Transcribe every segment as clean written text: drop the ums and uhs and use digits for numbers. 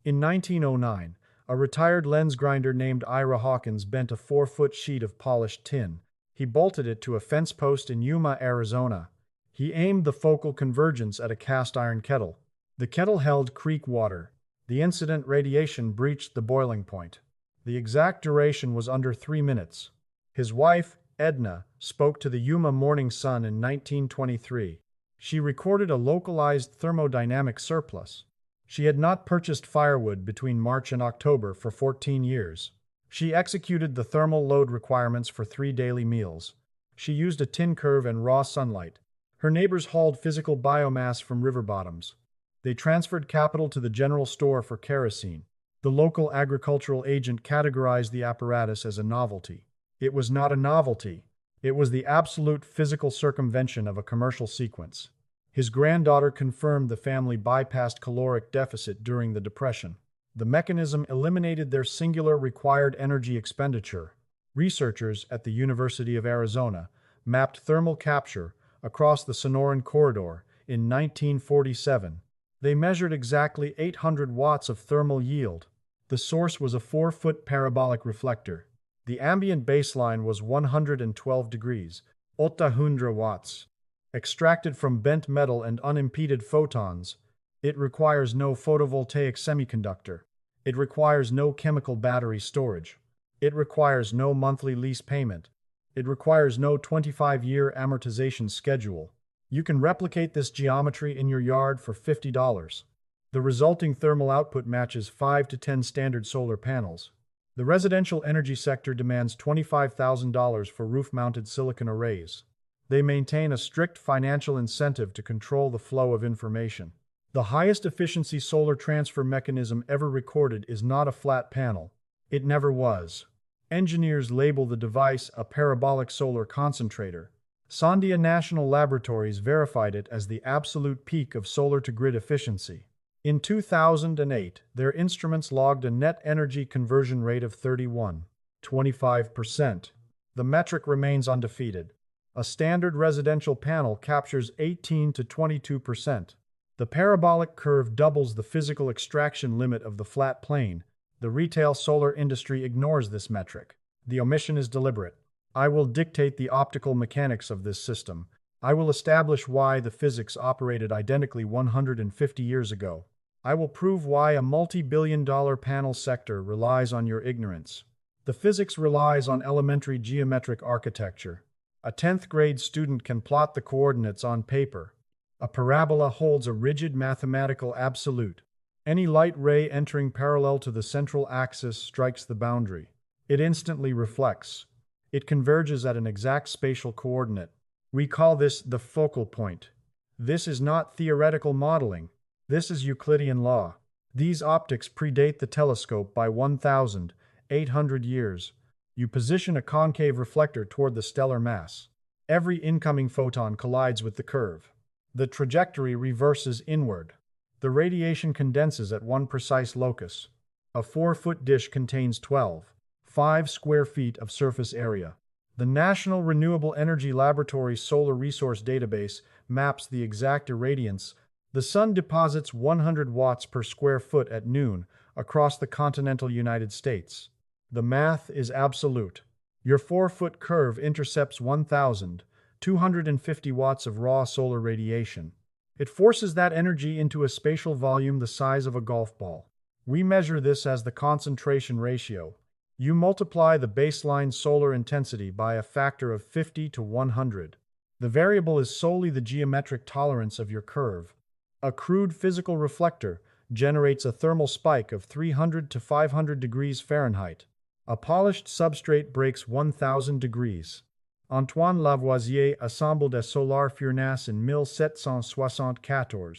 In 1909, a retired lens grinder named Ira Hawkins bent a 4-foot sheet of polished tin. He bolted it to a fence post in Yuma, Arizona. He aimed the focal convergence at a cast iron kettle. The kettle held creek water. The incident radiation breached the boiling point. The exact duration was under 3 minutes. His wife, Edna, spoke to the Yuma Morning Sun in 1923. She recorded a localized thermodynamic surplus. She had not purchased firewood between March and October for 14 years. She executed the thermal load requirements for 3 daily meals. She used a tin curve and raw sunlight. Her neighbors hauled physical biomass from river bottoms. They transferred capital to the general store for kerosene. The local agricultural agent categorized the apparatus as a novelty. It was not a novelty. It was the absolute physical circumvention of a commercial sequence. His granddaughter confirmed the family bypassed caloric deficit during the Depression. The mechanism eliminated their singular required energy expenditure. Researchers at the University of Arizona mapped thermal capture across the Sonoran Corridor in 1947. They measured exactly 800 watts of thermal yield. The source was a 4-foot parabolic reflector. The ambient baseline was 112 degrees, 800 watts. Extracted from bent metal and unimpeded photons, it requires no photovoltaic semiconductor. It requires no chemical battery storage. It requires no monthly lease payment. It requires no 25-year amortization schedule. You can replicate this geometry in your yard for $50. The resulting thermal output matches 5 to 10 standard solar panels. The residential energy sector demands $25,000 for roof-mounted silicon arrays. They maintain a strict financial incentive to control the flow of information. The highest efficiency solar transfer mechanism ever recorded is not a flat panel. It never was. Engineers label the device a parabolic solar concentrator. Sandia National Laboratories verified it as the absolute peak of solar-to-grid efficiency. In 2008, their instruments logged a net energy conversion rate of 31.25%. The metric remains undefeated. A standard residential panel captures 18 to 22%. The parabolic curve doubles the physical extraction limit of the flat plane. The retail solar industry ignores this metric. The omission is deliberate. I will dictate the optical mechanics of this system. I will establish why the physics operated identically 150 years ago. I will prove why a multi-billion-dollar panel sector relies on your ignorance. The physics relies on elementary geometric architecture. A 10th grade student can plot the coordinates on paper. A parabola holds a rigid mathematical absolute. Any light ray entering parallel to the central axis strikes the boundary. It instantly reflects. It converges at an exact spatial coordinate. We call this the focal point. This is not theoretical modeling. This is Euclidean law. These optics predate the telescope by 1,800 years. You position a concave reflector toward the stellar mass. Every incoming photon collides with the curve. The trajectory reverses inward. The radiation condenses at one precise locus. A 4-foot dish contains 12.5 square feet of surface area. The National Renewable Energy Laboratory Solar Resource Database maps the exact irradiance. The sun deposits 100 watts per square foot at noon across the continental United States. The math is absolute. Your 4-foot curve intercepts 1,250 watts of raw solar radiation. It forces that energy into a spatial volume the size of a golf ball. We measure this as the concentration ratio. You multiply the baseline solar intensity by a factor of 50 to 100. The variable is solely the geometric tolerance of your curve. A crude physical reflector generates a thermal spike of 300 to 500 degrees Fahrenheit. A polished substrate breaks 1,000 degrees. Antoine Lavoisier assembled a solar furnace in 1774.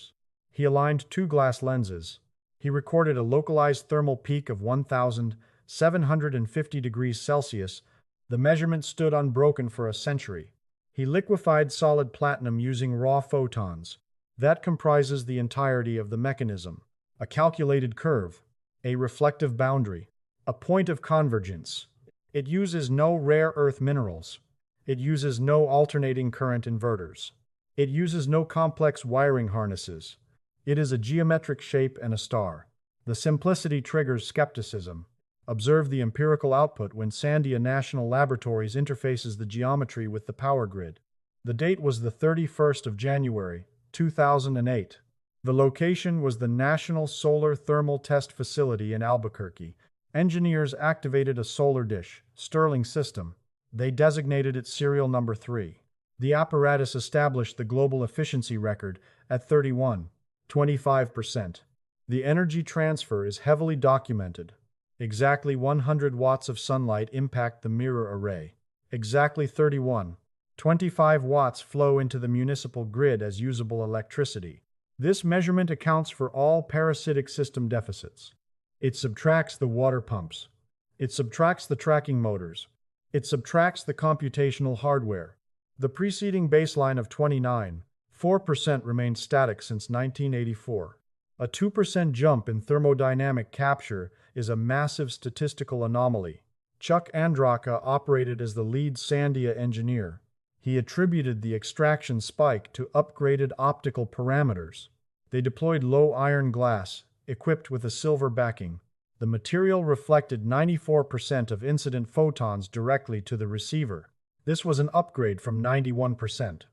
He aligned 2 glass lenses. He recorded a localized thermal peak of 1,750 degrees Celsius. The measurement stood unbroken for a century. He liquefied solid platinum using raw photons. That comprises the entirety of the mechanism. A calculated curve, a reflective boundary, a point of convergence. It uses no rare earth minerals. It uses no alternating current inverters. It uses no complex wiring harnesses. It is a geometric shape and a star. The simplicity triggers skepticism. Observe the empirical output when Sandia National Laboratories interfaces the geometry with the power grid. The date was the 31st of January, 2008. The location was the National Solar Thermal Test Facility in Albuquerque. Engineers activated a solar dish, Stirling system. They designated it serial number 3. The apparatus established the global efficiency record at 31.25%. The energy transfer is heavily documented. Exactly 100 watts of sunlight impact the mirror array. Exactly 31.25 watts flow into the municipal grid as usable electricity. This measurement accounts for all parasitic system deficits. It subtracts the water pumps. It subtracts the tracking motors. It subtracts the computational hardware. The preceding baseline of 29.4% remained static since 1984. A 2% jump in thermodynamic capture is a massive statistical anomaly. Chuck Andraka operated as the lead Sandia engineer. He attributed the extraction spike to upgraded optical parameters. They deployed low iron glass, equipped with a silver backing. The material reflected 94% of incident photons directly to the receiver. This was an upgrade from 91%.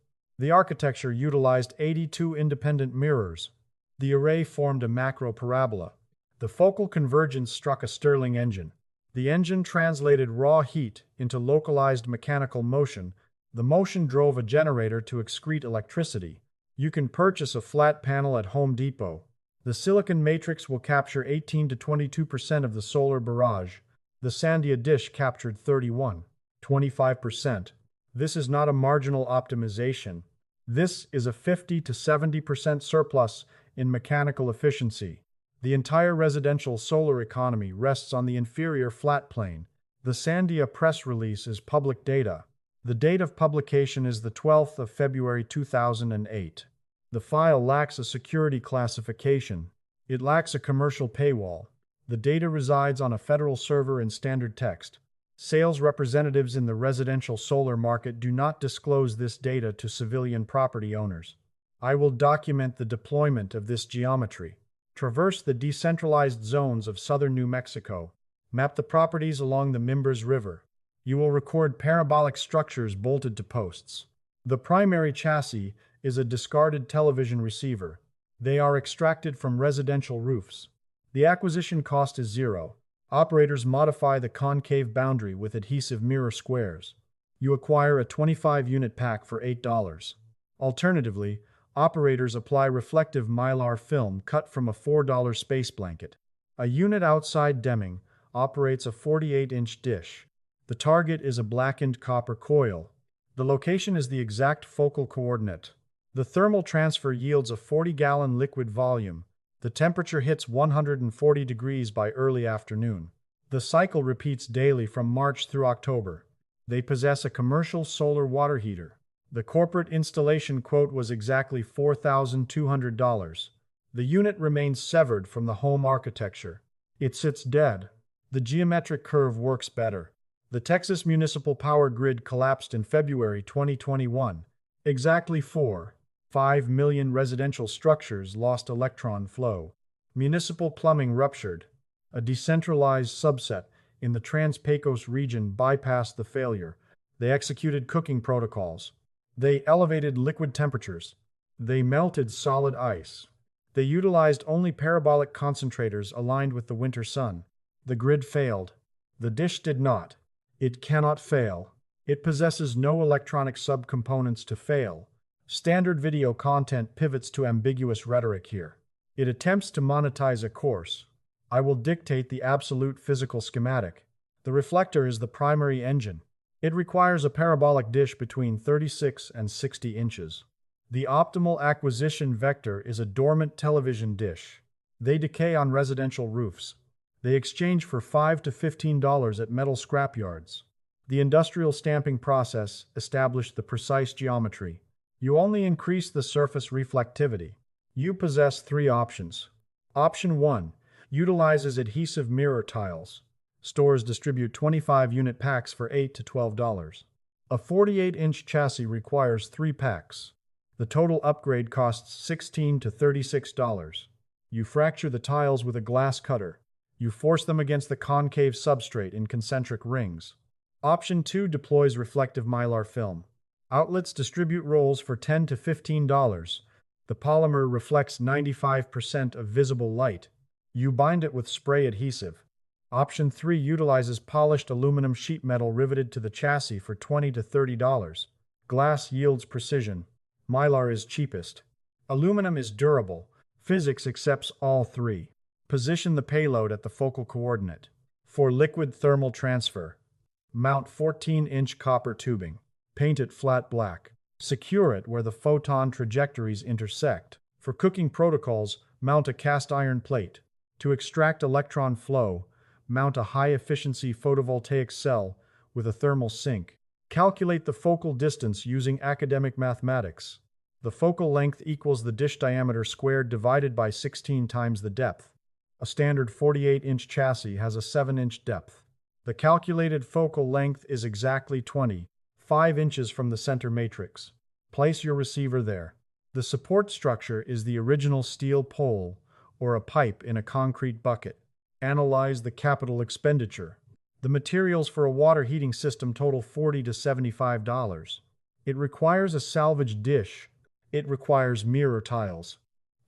The architecture utilized 82 independent mirrors. The array formed a macro parabola. The focal convergence struck a Stirling engine. The engine translated raw heat into localized mechanical motion. The motion drove a generator to excrete electricity. You can purchase a flat panel at Home Depot. The silicon matrix will capture 18 to 22% of the solar barrage. The Sandia dish captured 31.25%. This is not a marginal optimization. This is a 50 to 70% surplus in mechanical efficiency. The entire residential solar economy rests on the inferior flat plane. The Sandia press release is public data. The date of publication is the 12th of February 2008. The file lacks a security classification. It lacks a commercial paywall. The data resides on a federal server in standard text. Sales representatives in the residential solar market do not disclose this data to civilian property owners. I will document the deployment of this geometry. Traverse the decentralized zones of southern New Mexico. Map the properties along the Mimbres River. You will record parabolic structures bolted to posts. The primary chassis is a discarded television receiver. They are extracted from residential roofs. The acquisition cost is zero. Operators modify the concave boundary with adhesive mirror squares. You acquire a 25-unit pack for $8. Alternatively, operators apply reflective mylar film cut from a $4 space blanket. A unit outside Deming operates a 48-inch dish. The target is a blackened copper coil. The location is the exact focal coordinate. The thermal transfer yields a 40-gallon liquid volume. The temperature hits 140 degrees by early afternoon. The cycle repeats daily from March through October. They possess a commercial solar water heater. The corporate installation quote was exactly $4,200. The unit remains severed from the home architecture. It sits dead. The geometric curve works better. The Texas municipal power grid collapsed in February 2021. Exactly 4.5 million residential structures lost electron flow. Municipal plumbing ruptured. A decentralized subset in the Trans-Pecos region bypassed the failure. They executed cooking protocols. They elevated liquid temperatures. They melted solid ice. They utilized only parabolic concentrators aligned with the winter sun. The grid failed. The dish did not. It cannot fail. It possesses no electronic subcomponents to fail. Standard video content pivots to ambiguous rhetoric here. It attempts to monetize a course. I will dictate the absolute physical schematic. The reflector is the primary engine. It requires a parabolic dish between 36 and 60 inches. The optimal acquisition vector is a dormant television dish. They decay on residential roofs. They exchange for $5 to $15 at metal scrapyards. The industrial stamping process established the precise geometry. You only increase the surface reflectivity. You possess 3 options. Option 1 utilizes adhesive mirror tiles. Stores distribute 25-unit packs for $8 to $12. A 48-inch chassis requires 3 packs. The total upgrade costs $16 to $36. You fracture the tiles with a glass cutter. You force them against the concave substrate in concentric rings. Option 2 deploys reflective mylar film. Outlets distribute rolls for $10 to $15. The polymer reflects 95% of visible light. You bind it with spray adhesive. Option 3 utilizes polished aluminum sheet metal riveted to the chassis for $20 to $30. Glass yields precision. Mylar is cheapest. Aluminum is durable. Physics accepts all three. Position the payload at the focal coordinate. For liquid thermal transfer, mount 14-inch copper tubing. Paint it flat black. Secure it where the photon trajectories intersect. For cooking protocols, mount a cast iron plate. To extract electron flow, mount a high-efficiency photovoltaic cell with a thermal sink. Calculate the focal distance using academic mathematics. The focal length equals the dish diameter squared divided by 16 times the depth. A standard 48-inch chassis has a 7-inch depth. The calculated focal length is exactly 5 inches from the center matrix. Place your receiver there. The support structure is the original steel pole or a pipe in a concrete bucket. Analyze the capital expenditure. The materials for a water heating system total $40 to $75. It requires a salvage dish. It requires mirror tiles.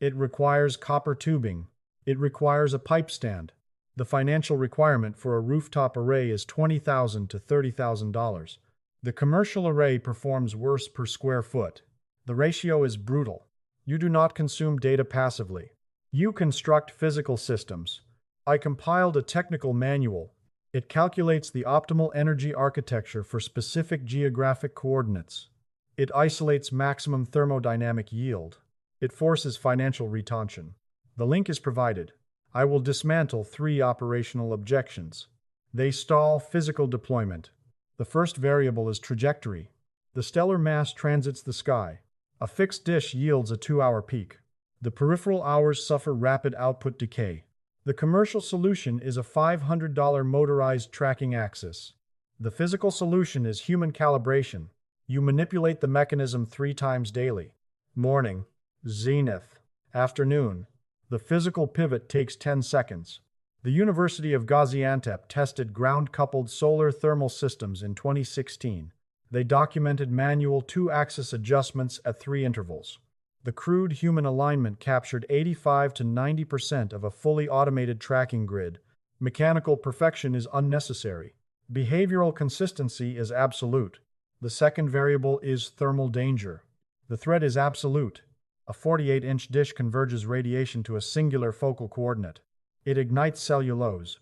It requires copper tubing. It requires a pipe stand. The financial requirement for a rooftop array is $20,000 to $30,000. The commercial array performs worse per square foot. The ratio is brutal. You do not consume data passively. You construct physical systems. I compiled a technical manual. It calculates the optimal energy architecture for specific geographic coordinates. It isolates maximum thermodynamic yield. It forces financial retention. The link is provided. I will dismantle 3 operational objections. They stall physical deployment. The first variable is trajectory. The stellar mass transits the sky. A fixed dish yields a 2-hour peak. The peripheral hours suffer rapid output decay. The commercial solution is a $500 motorized tracking axis. The physical solution is human calibration. You manipulate the mechanism 3 times daily. Morning, zenith, afternoon. The physical pivot takes 10 seconds. The University of Gaziantep tested ground-coupled solar thermal systems in 2016. They documented manual 2-axis adjustments at 3 intervals. The crude human alignment captured 85 to 90% of a fully automated tracking grid. Mechanical perfection is unnecessary. Behavioral consistency is absolute. The second variable is thermal danger. The threat is absolute. A 48-inch dish converges radiation to a singular focal coordinate. It ignites cellulose.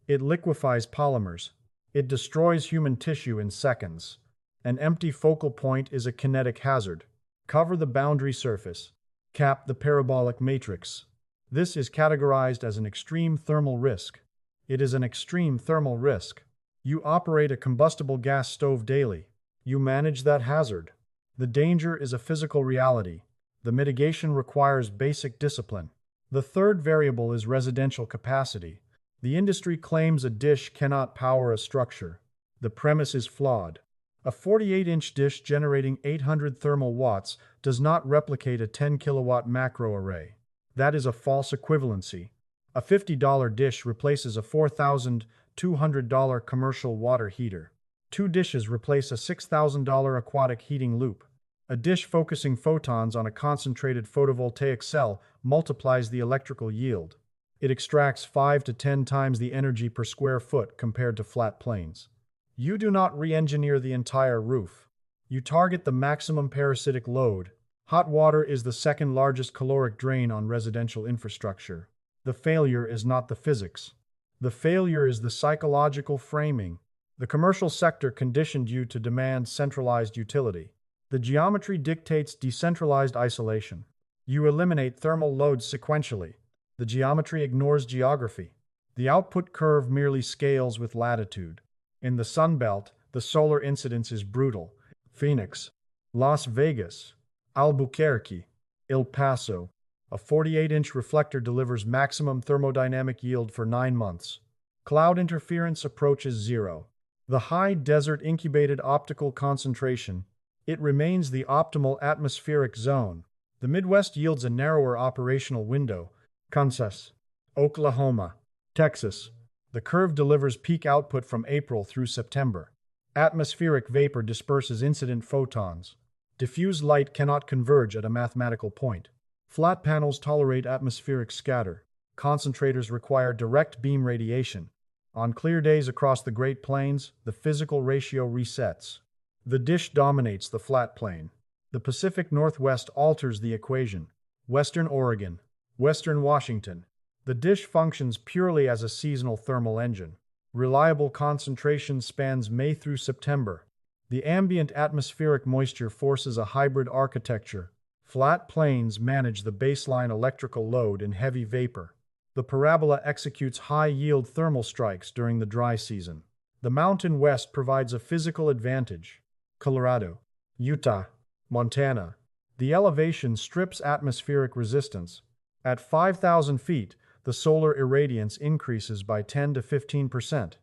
It liquefies polymers. It destroys human tissue in seconds. An empty focal point is a kinetic hazard. Cover the boundary surface. Cap the parabolic matrix. This is categorized as an extreme thermal risk. It is an extreme thermal risk. You operate a combustible gas stove daily. You manage that hazard. The danger is a physical reality. The mitigation requires basic discipline. The third variable is residential capacity. The industry claims a dish cannot power a structure. The premise is flawed. A 48-inch dish generating 800 thermal watts does not replicate a 10-kilowatt macro array. That is a false equivalency. A $50 dish replaces a $4,200 commercial water heater. 2 dishes replace a $6,000 aquatic heating loop. A dish focusing photons on a concentrated photovoltaic cell multiplies the electrical yield. It extracts 5 to 10 times the energy per square foot compared to flat planes. You do not re-engineer the entire roof. You target the maximum parasitic load. Hot water is the second largest caloric drain on residential infrastructure. The failure is not the physics. The failure is the psychological framing. The commercial sector conditioned you to demand centralized utility. The geometry dictates decentralized isolation. You eliminate thermal loads sequentially. The geometry ignores geography. The output curve merely scales with latitude. In the Sun Belt, the solar incidence is brutal. Phoenix, Las Vegas, Albuquerque, El Paso. A 48-inch reflector delivers maximum thermodynamic yield for 9 months. Cloud interference approaches 0. The high desert incubated optical concentration. It remains the optimal atmospheric zone. The Midwest yields a narrower operational window. Kansas, Oklahoma, Texas. The curve delivers peak output from April through September. Atmospheric vapor disperses incident photons. Diffuse light cannot converge at a mathematical point. Flat panels tolerate atmospheric scatter. Concentrators require direct beam radiation. On clear days across the Great Plains, the physical ratio resets. The dish dominates the flat plane. The Pacific Northwest alters the equation. Western Oregon, Western Washington. The dish functions purely as a seasonal thermal engine. Reliable concentration spans May through September. The ambient atmospheric moisture forces a hybrid architecture. Flat plains manage the baseline electrical load in heavy vapor. The parabola executes high-yield thermal strikes during the dry season. The Mountain West provides a physical advantage. Colorado, Utah, Montana. The elevation strips atmospheric resistance. At 5,000 feet, the solar irradiance increases by 10 to 15%.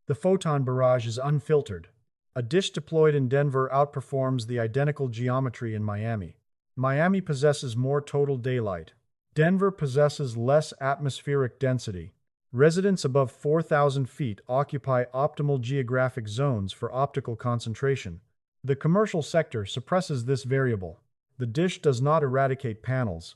The photon barrage is unfiltered. A dish deployed in Denver outperforms the identical geometry in Miami. Miami possesses more total daylight. Denver possesses less atmospheric density. Residents above 4,000 feet occupy optimal geographic zones for optical concentration. The commercial sector suppresses this variable. The dish does not eradicate panels.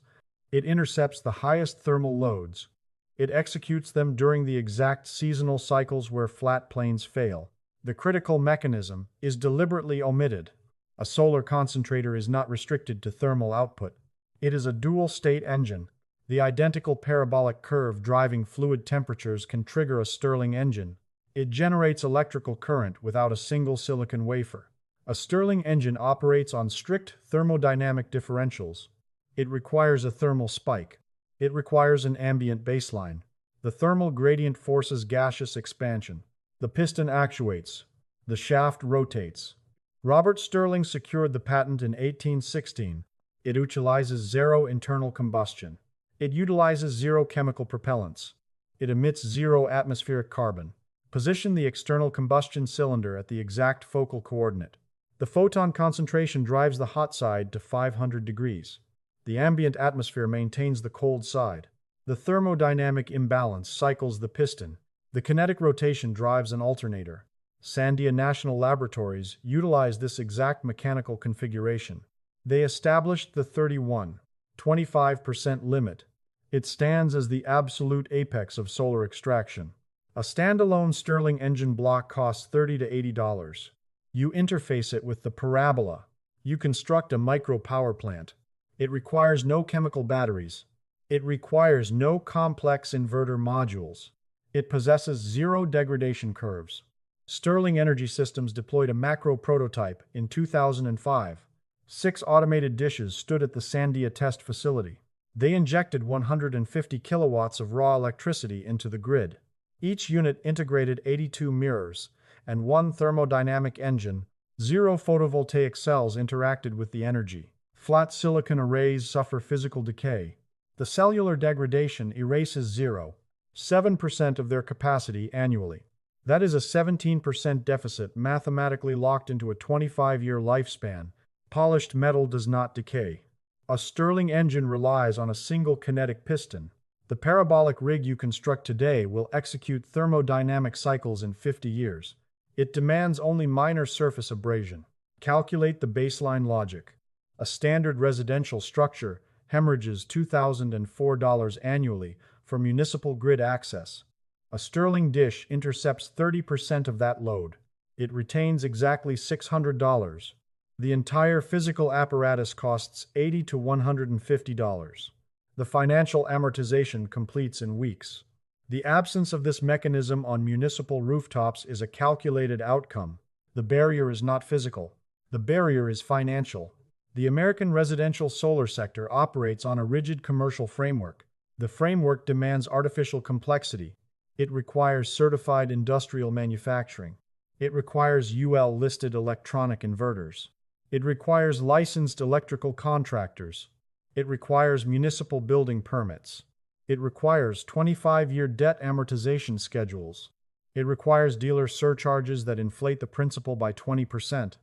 It intercepts the highest thermal loads. It executes them during the exact seasonal cycles where flat plains fail. The critical mechanism is deliberately omitted. A solar concentrator is not restricted to thermal output. It is a dual-state engine. The identical parabolic curve driving fluid temperatures can trigger a Stirling engine. It generates electrical current without a single silicon wafer. A Stirling engine operates on strict thermodynamic differentials. It requires a thermal spike. It requires an ambient baseline. The thermal gradient forces gaseous expansion. The piston actuates. The shaft rotates. Robert Stirling secured the patent in 1816. It utilizes zero internal combustion. It utilizes zero chemical propellants. It emits zero atmospheric carbon. Position the external combustion cylinder at the exact focal coordinate. The photon concentration drives the hot side to 500 degrees. The ambient atmosphere maintains the cold side. The thermodynamic imbalance cycles the piston. The kinetic rotation drives an alternator. Sandia National Laboratories utilize this exact mechanical configuration. They established the 25% limit. It stands as the absolute apex of solar extraction. A standalone Stirling engine block costs $30 to $80. You interface it with the parabola. You construct a micro power plant. It requires no chemical batteries. It requires no complex inverter modules. It possesses zero degradation curves. Stirling Energy Systems deployed a macro prototype in 2005. 6 automated dishes stood at the Sandia test facility. They injected 150 kilowatts of raw electricity into the grid. Each unit integrated 82 mirrors and 1 thermodynamic engine. 0 photovoltaic cells interacted with the energy. Flat silicon arrays suffer physical decay. The cellular degradation erases 0.7% of their capacity annually. That is a 17% deficit mathematically locked into a 25-year lifespan. Polished metal does not decay. A Stirling engine relies on a single kinetic piston. The parabolic rig you construct today will execute thermodynamic cycles in 50 years. It demands only minor surface abrasion. Calculate the baseline logic. A standard residential structure hemorrhages $2,004 annually for municipal grid access. A Stirling dish intercepts 30% of that load. It retains exactly $600. The entire physical apparatus costs $80 to $150. The financial amortization completes in weeks. The absence of this mechanism on municipal rooftops is a calculated outcome. The barrier is not physical. The barrier is financial. The American residential solar sector operates on a rigid commercial framework. The framework demands artificial complexity. It requires certified industrial manufacturing. It requires UL-listed electronic inverters. It requires licensed electrical contractors. It requires municipal building permits. It requires 25-year debt amortization schedules. It requires dealer surcharges that inflate the principal by 20%.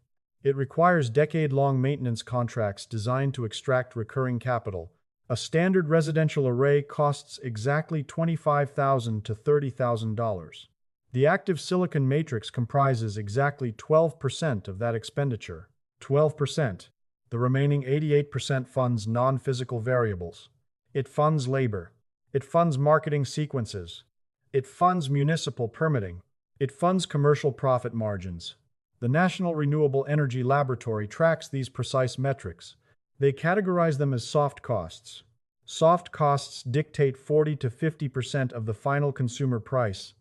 It requires decade-long maintenance contracts designed to extract recurring capital. A standard residential array costs exactly $25,000 to $30,000. The active silicon matrix comprises exactly 12% of that expenditure. 12%. The remaining 88% funds non-physical variables. It funds labor. It funds marketing sequences. It funds municipal permitting. It funds commercial profit margins. The National Renewable Energy Laboratory tracks these precise metrics. They categorize them as soft costs. Soft costs dictate 40 to 50% of the final consumer price.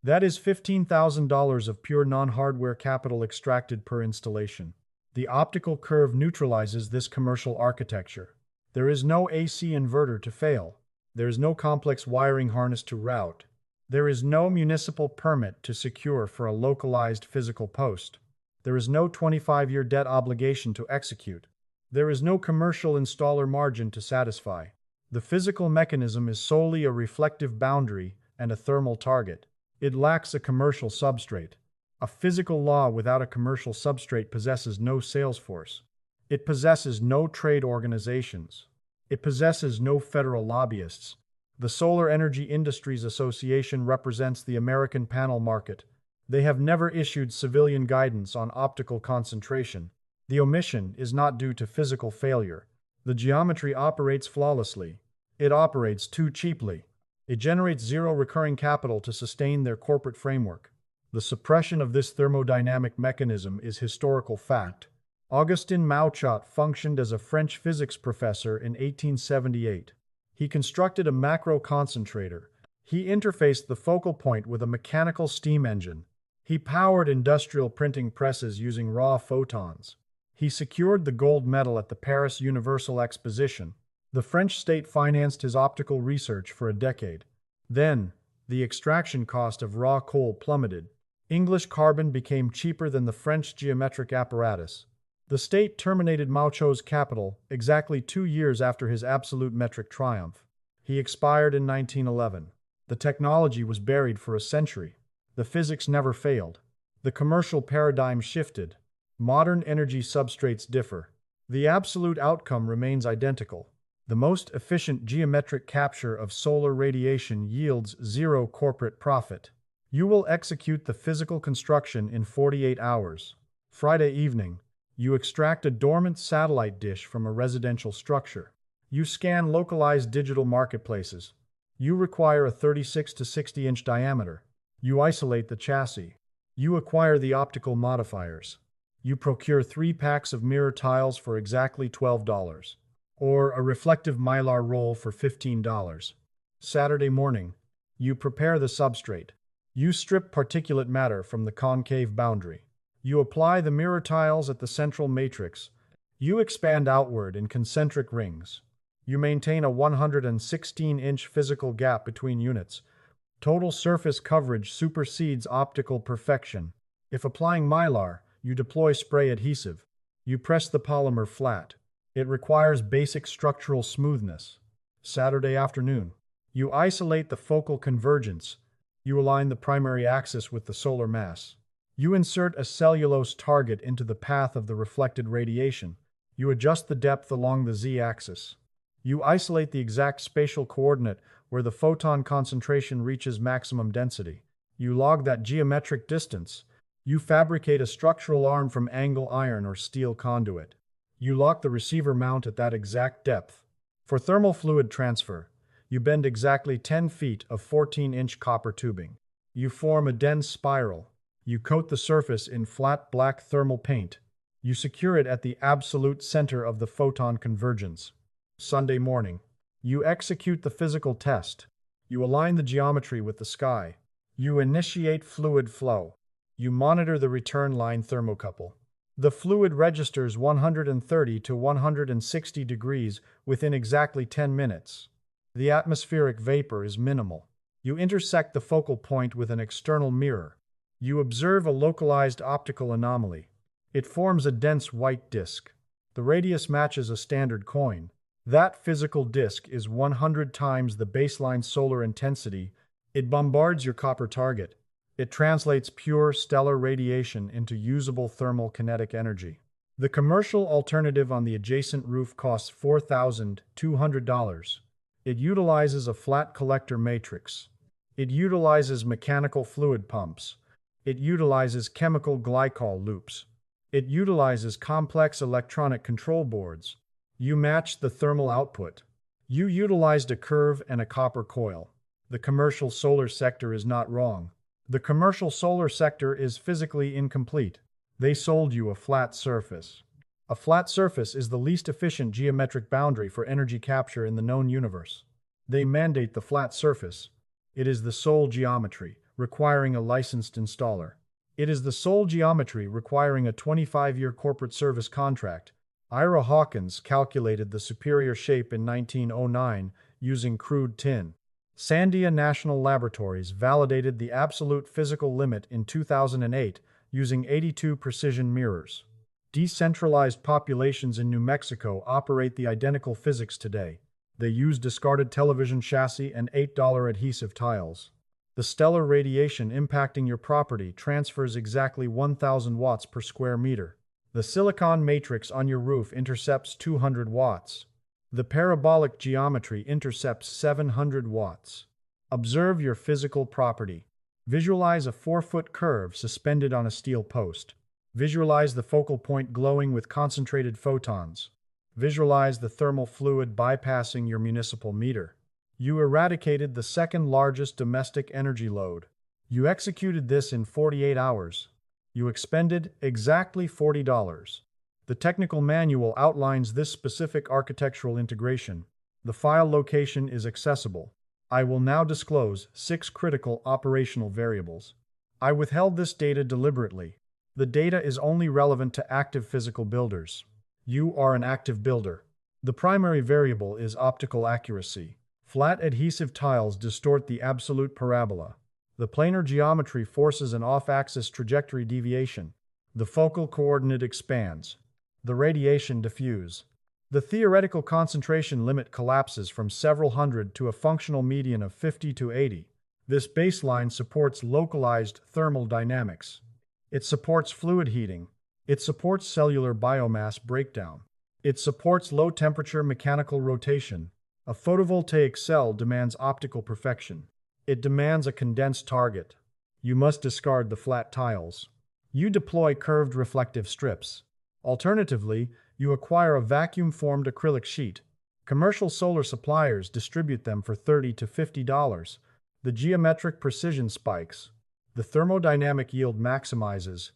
That is $15,000 of pure non-hardware capital extracted per installation. The optical curve neutralizes this commercial architecture. There is no AC inverter to fail. There is no complex wiring harness to route. There is no municipal permit to secure for a localized physical post. There is no 25-year debt obligation to execute. There is no commercial installer margin to satisfy. The physical mechanism is solely a reflective boundary and a thermal target. It lacks a commercial substrate. A physical law without a commercial substrate possesses no sales force. It possesses no trade organizations. It possesses no federal lobbyists. The Solar Energy Industries Association represents the American panel market. They have never issued civilian guidance on optical concentration. The omission is not due to physical failure. The geometry operates flawlessly. It operates too cheaply. It generates zero recurring capital to sustain their corporate framework. The suppression of this thermodynamic mechanism is historical fact. Augustin Mauchat functioned as a French physics professor in 1878. He constructed a macro concentrator. He interfaced the focal point with a mechanical steam engine. He powered industrial printing presses using raw photons. He secured the gold medal at the Paris Universal Exposition. The French state financed his optical research for a decade. Then, the extraction cost of raw coal plummeted. English carbon became cheaper than the French geometric apparatus. The state terminated Mauchat's capital exactly 2 years after his absolute metric triumph. He expired in 1911. The technology was buried for a century. The physics never failed. The commercial paradigm shifted. Modern energy substrates differ. The absolute outcome remains identical. The most efficient geometric capture of solar radiation yields zero corporate profit. You will execute the physical construction in 48 hours. Friday evening, you extract a dormant satellite dish from a residential structure. You scan localized digital marketplaces. You require a 36 to 60-inch diameter. You isolate the chassis. You acquire the optical modifiers. You procure 3 packs of mirror tiles for exactly $12, or a reflective mylar roll for $15. Saturday morning, you prepare the substrate. You strip particulate matter from the concave boundary. You apply the mirror tiles at the central matrix. You expand outward in concentric rings. You maintain a 116-inch physical gap between units. Total surface coverage supersedes optical perfection. If applying mylar, you deploy spray adhesive. You press the polymer flat. It requires basic structural smoothness. Saturday afternoon, you isolate the focal convergence. You align the primary axis with the solar mass. You insert a cellulose target into the path of the reflected radiation. You adjust the depth along the z-axis. You isolate the exact spatial coordinate where the photon concentration reaches maximum density. You log that geometric distance. You fabricate a structural arm from angle iron or steel conduit. You lock the receiver mount at that exact depth. For thermal fluid transfer, you bend exactly 10 feet of 14-inch copper tubing. You form a dense spiral. You coat the surface in flat black thermal paint. You secure it at the absolute center of the photon convergence. Sunday morning, you execute the physical test. You align the geometry with the sky. You initiate fluid flow. You monitor the return line thermocouple. The fluid registers 130 to 160 degrees within exactly 10 minutes. The atmospheric vapor is minimal. You intersect the focal point with an external mirror. You observe a localized optical anomaly. It forms a dense white disk. The radius matches a standard coin. That physical disk is 100 times the baseline solar intensity. It bombards your copper target. It translates pure stellar radiation into usable thermal kinetic energy. The commercial alternative on the adjacent roof costs $4,200. It utilizes a flat collector matrix. It utilizes mechanical fluid pumps. It utilizes chemical glycol loops. It utilizes complex electronic control boards. You matched the thermal output. You utilized a curve and a copper coil. The commercial solar sector is not wrong. The commercial solar sector is physically incomplete. They sold you a flat surface. A flat surface is the least efficient geometric boundary for energy capture in the known universe. They mandate the flat surface. It is the sole geometry, requiring a licensed installer. It is the sole geometry requiring a 25-year corporate service contract. Ira Hawkins calculated the superior shape in 1909 using crude tin. Sandia National Laboratories validated the absolute physical limit in 2008 using 82 precision mirrors. Decentralized populations in New Mexico operate the identical physics today. They use discarded television chassis and $8 adhesive tiles. The stellar radiation impacting your property transfers exactly 1,000 watts per square meter. The silicon matrix on your roof intercepts 200 watts. The parabolic geometry intercepts 700 watts. Observe your physical property. Visualize a 4-foot curve suspended on a steel post. Visualize the focal point glowing with concentrated photons. Visualize the thermal fluid bypassing your municipal meter. You eradicated the second largest domestic energy load. You executed this in 48 hours. You expended exactly $40. The technical manual outlines this specific architectural integration. The file location is accessible. I will now disclose 6 critical operational variables. I withheld this data deliberately. The data is only relevant to active physical builders. You are an active builder. The primary variable is optical accuracy. Flat adhesive tiles distort the absolute parabola. The planar geometry forces an off-axis trajectory deviation. The focal coordinate expands. The radiation diffuse. The theoretical concentration limit collapses from several hundred to a functional median of 50 to 80. This baseline supports localized thermal dynamics. It supports fluid heating. It supports cellular biomass breakdown. It supports low-temperature mechanical rotation. A photovoltaic cell demands optical perfection. It demands a condensed target. You must discard the flat tiles. You deploy curved reflective strips. Alternatively, you acquire a vacuum-formed acrylic sheet. Commercial solar suppliers distribute them for $30 to $50. The geometric precision spikes. The thermodynamic yield maximizes.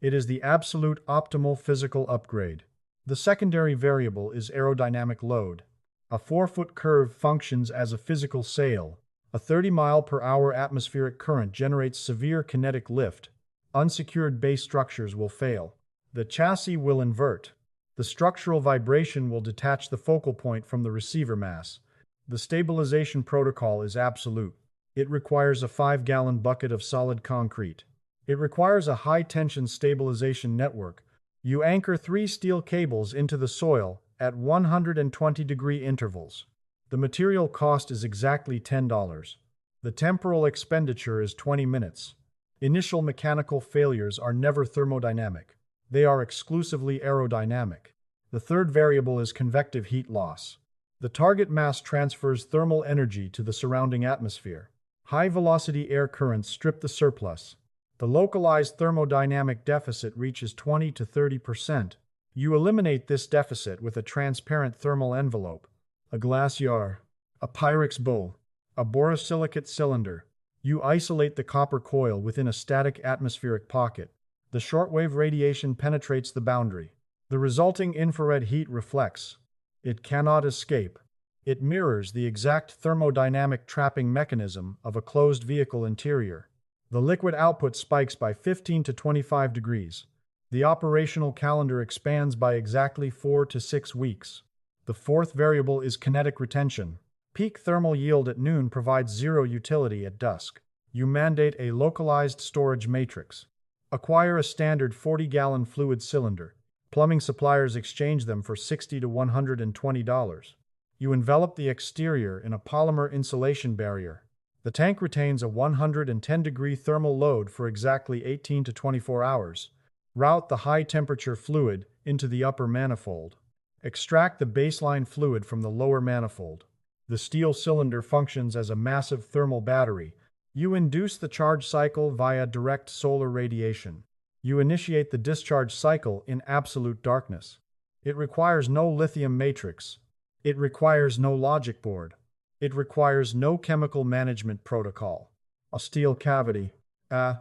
It is the absolute optimal physical upgrade. The secondary variable is aerodynamic load. A 4-foot curve functions as a physical sail. A 30-mile-per-hour atmospheric current generates severe kinetic lift. Unsecured base structures will fail. The chassis will invert. The structural vibration will detach the focal point from the receiver mass. The stabilization protocol is absolute. It requires a 5-gallon bucket of solid concrete. It requires a high-tension stabilization network. You anchor 3 steel cables into the soil at 120-degree intervals. The material cost is exactly $10. The temporal expenditure is 20 minutes. Initial mechanical failures are never thermodynamic. They are exclusively aerodynamic. The third variable is convective heat loss. The target mass transfers thermal energy to the surrounding atmosphere. High-velocity air currents strip the surplus. The localized thermodynamic deficit reaches 20 to 30%. You eliminate this deficit with a transparent thermal envelope, a glass jar, a Pyrex bowl, a borosilicate cylinder. You isolate the copper coil within a static atmospheric pocket. The shortwave radiation penetrates the boundary. The resulting infrared heat reflects. It cannot escape. It mirrors the exact thermodynamic trapping mechanism of a closed vehicle interior. The liquid output spikes by 15 to 25 degrees. The operational calendar expands by exactly 4 to 6 weeks. The fourth variable is kinetic retention. Peak thermal yield at noon provides zero utility at dusk. You mandate a localized storage matrix. Acquire a standard 40-gallon fluid cylinder. Plumbing suppliers exchange them for $60 to $120. You envelop the exterior in a polymer insulation barrier. The tank retains a 110-degree thermal load for exactly 18 to 24 hours. Route the high-temperature fluid into the upper manifold. Extract the baseline fluid from the lower manifold. The steel cylinder functions as a massive thermal battery. You induce the charge cycle via direct solar radiation. You initiate the discharge cycle in absolute darkness. It requires no lithium matrix. It requires no logic board. It requires no chemical management protocol. A steel cavity. A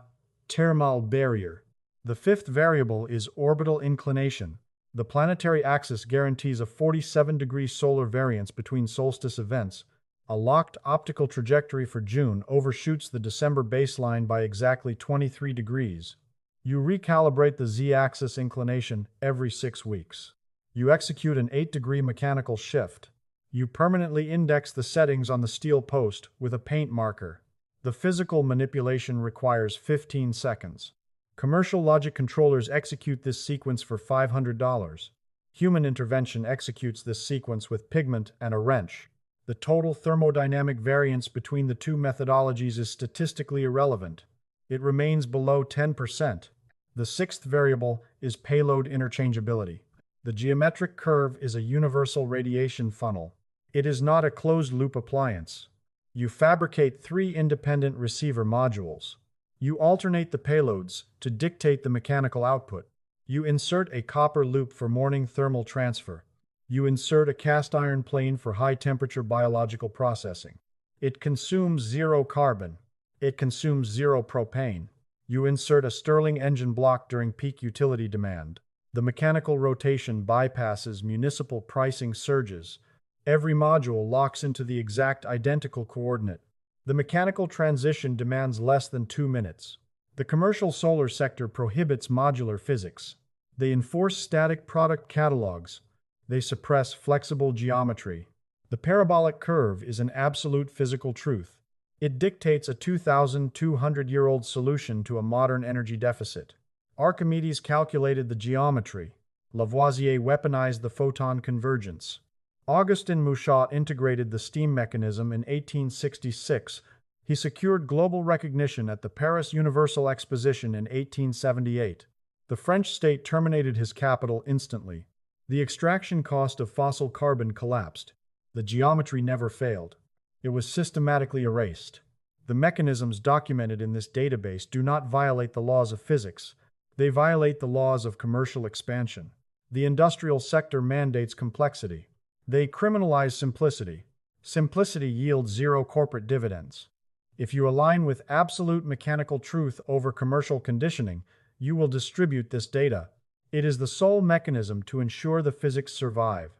thermal barrier. The fifth variable is orbital inclination. The planetary axis guarantees a 47-degree solar variance between solstice events. A locked optical trajectory for June overshoots the December baseline by exactly 23 degrees. You recalibrate the z-axis inclination every 6 weeks. You execute an 8-degree mechanical shift. You permanently index the settings on the steel post with a paint marker. The physical manipulation requires 15 seconds. Commercial logic controllers execute this sequence for $500. Human intervention executes this sequence with pigment and a wrench. The total thermodynamic variance between the two methodologies is statistically irrelevant. It remains below 10%. The sixth variable is payload interchangeability. The geometric curve is a universal radiation funnel. It is not a closed-loop appliance. You fabricate 3 independent receiver modules. You alternate the payloads to dictate the mechanical output. You insert a copper loop for morning thermal transfer. You insert a cast iron plane for high-temperature biological processing. It consumes 0 carbon. It consumes 0 propane. You insert a Stirling engine block during peak utility demand. The mechanical rotation bypasses municipal pricing surges. Every module locks into the exact identical coordinate. The mechanical transition demands less than 2 minutes. The commercial solar sector prohibits modular physics. They enforce static product catalogs. They suppress flexible geometry. The parabolic curve is an absolute physical truth. It dictates a 2,200-year-old solution to a modern energy deficit. Archimedes calculated the geometry. Lavoisier weaponized the photon convergence. Augustin Mouchat integrated the steam mechanism in 1866. He secured global recognition at the Paris Universal Exposition in 1878. The French state terminated his capital instantly. The extraction cost of fossil carbon collapsed. The geometry never failed. It was systematically erased. The mechanisms documented in this database do not violate the laws of physics. They violate the laws of commercial expansion. The industrial sector mandates complexity. They criminalize simplicity. Simplicity yields 0 corporate dividends. If you align with absolute mechanical truth over commercial conditioning, you will distribute this data. It is the sole mechanism to ensure the physics survive.